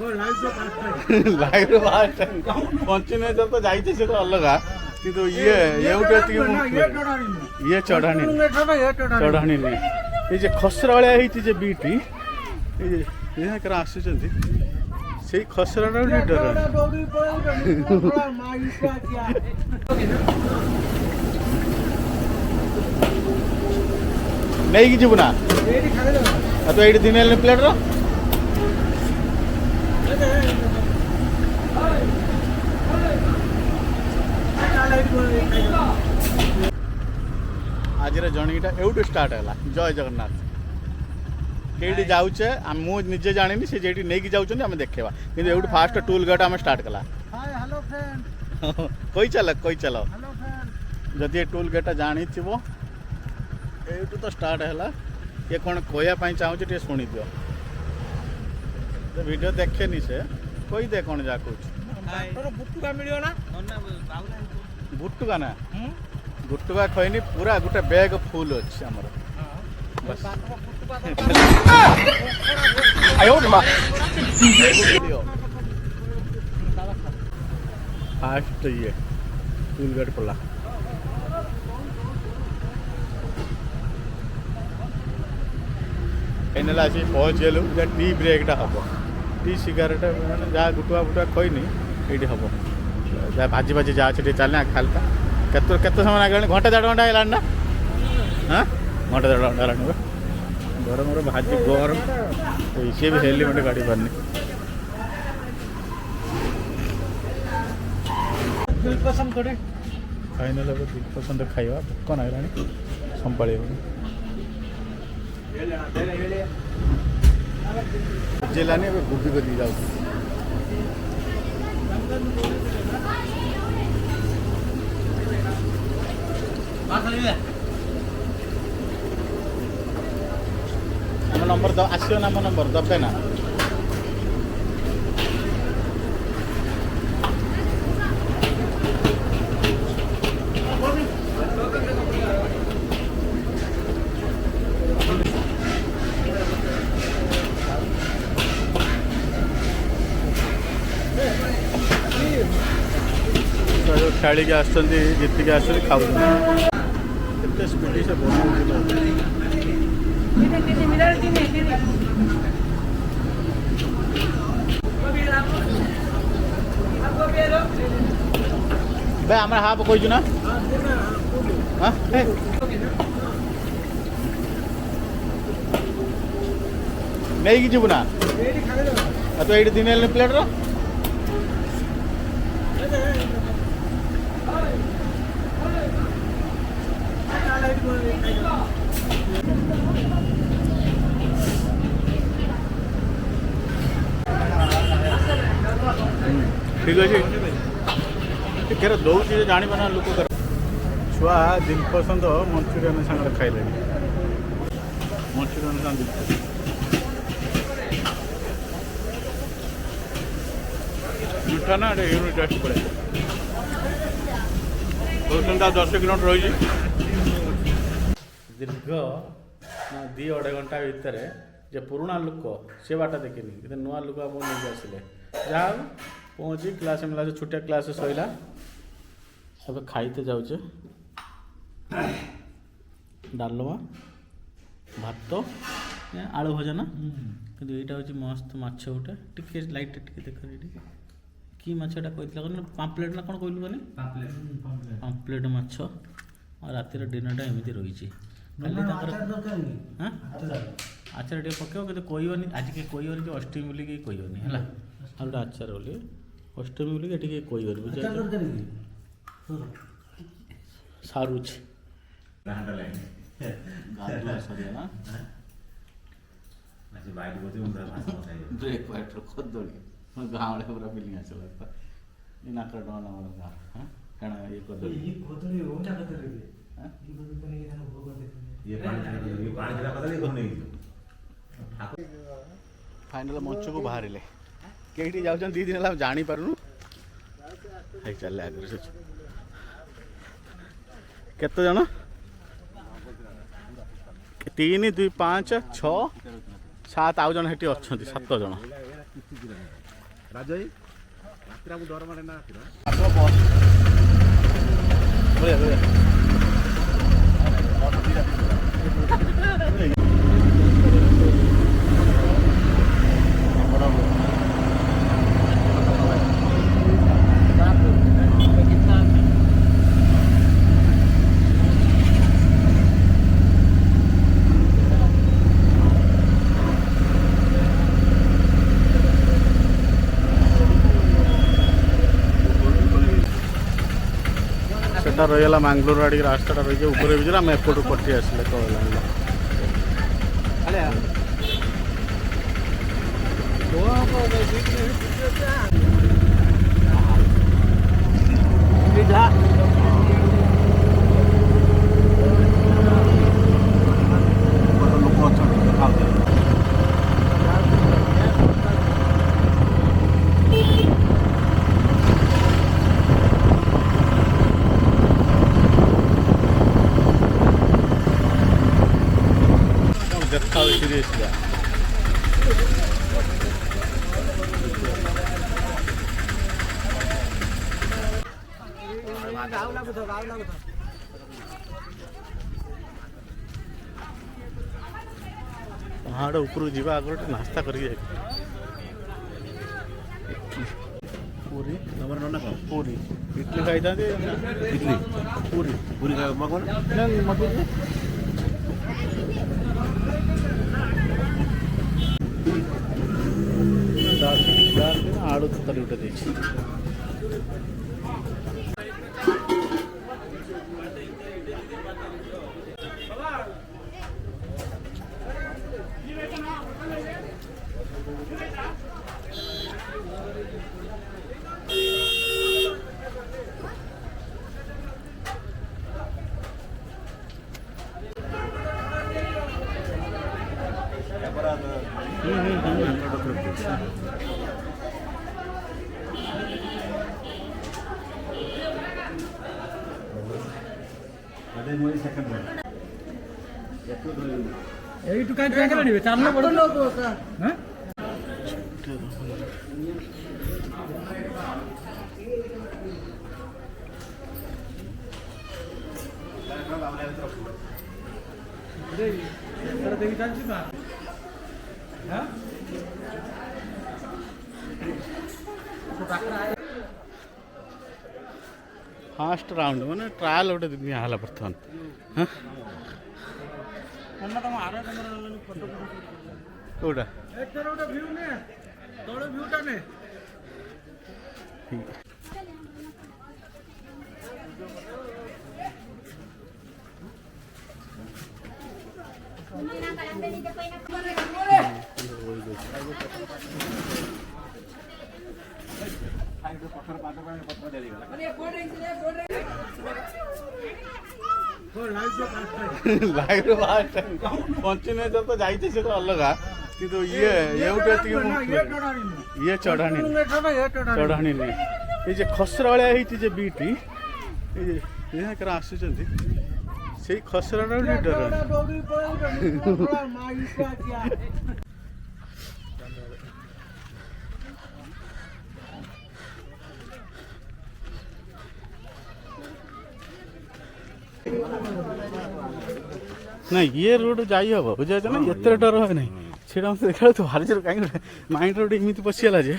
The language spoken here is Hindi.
लाइव फास्ट पंचने जब तो जाइए से तो अलग किंतु ये उठे ये चढ़ाणी चढ़ाणी नहीं ये जे खसरा वाला है जे बीटी ये करा आसुचंती से खसरा डर नहीं कि जीवना तो ये दिन प्लेट रो आज जर्नीटा एवटू स्टार्ट है जय जगन्नाथ कई जाऊे मुझे जानी से जेटी नहीं जाऊँ आम देखा कि एवटू फास्ट टूल गेट आम स्टार्ट कला कोई चल जदि टूल गेटा जानी एवटू तो स्टार्ट है ये कौन कहवाई चाहूँ शुणी दियो वीडियो देखे से कोई दे कौन जा कुछ बुटुका ना बुटुका खैनी पूरा गोटे बैग फुल अच्छे आमर फास्ट ये टूल गेट पड़ा आसी पहुँचलु टी ब्रेकटा हम टी सिगारेट जहाँ गुटुआ फुटुआ खैनी ये हम जहाँ भाजी भाजी जहाँ अच्छे चलने खालता केत समय लगे घंटा 1.5 घंटा है ना हाँ घंटा 1.5 घंटा है गरम गरम भाजी गरम सी भी हेलमेट गाड़ी पारनी फाइनाल अब दिल पसंद खाଇବା भोक नागलानी संभाली जेलानी अब गोभी को दी जाऊँ नंबर आसो ना नंबर दबे ना खेली जीतिक आस खाऊ स्पीड से भाई आम हाफ कही ना नहीं कि जीवना तो ये दिन प्लेट रो ठीक अच्छे केर दौर जाना लोक छुआ दिल पसंद मंचूरियन सागर खाइले मंचूरियन साग मीठा ना यूनिट टेस्ट पड़े 10 किलोमीटर रही दीर्घ 2-2.5 घंटा भितर जे पुराणा लोक से बाट देखनी नुआ लोक आप नहीं आसिले जहाँ पहुँची क्लास मिला छुटिया क्लास सैला सब खाईते जाऊे डालमा भात आलू भजा ना कि यहाँ हूँ मस्त माछ गोटे टे लाइट टे देख कि माछटा कहते पाम्पलेट ना कौन कहलु कहले पाम्पलेट माछ और रातिर डिनरटा एमती रही आचार टे पकेब कि कहनी आज किए कहनी कि अष्टमी बोली कि कहनी है और गोटे आचार बोली अष्टमी बोली कि कहनी बुझे सारुच ब्रेक वाइट खोदड़ी गाँव पूरा फिलिंग आसला नाक डन गाँ कण ये फाइनाल मंच को बाहर कई जाऊँ 2 दिन है जानी पारूँ चल आगे केत जन 3 2 5 6 7 आउ जन हेटी अच्छा 7 जन ରାଜଇ ରାତିରେ ଆମକୁ ଡର ମାରେ ନା ରାତିରେ सेटा रहीगला मांगलोर आड़ रास्ता रही ऊपर भी आम एपट पटी आसले देखा सीरीज पहाड़ ऊपर जावा आगे नास्ता करके पूरी पूरी इडली खाई था इडली पूरी पूरी मगन आड़ू तरी उठे देखी फास्ट राउंड माने ट्रायल गोटे दिहला बर्तमान कौटा लाइव पंचने तो जाइए से अलग कि ये चढ़ाणी नहीं ये खसरा भाया बीटी आसुँच से खसरा डर ना ये रोड जाई हम बुझे ना ये डर है ना सीटा मत देखा तो भारी जोर कहीं माइंड रोड इमती पशिगला जे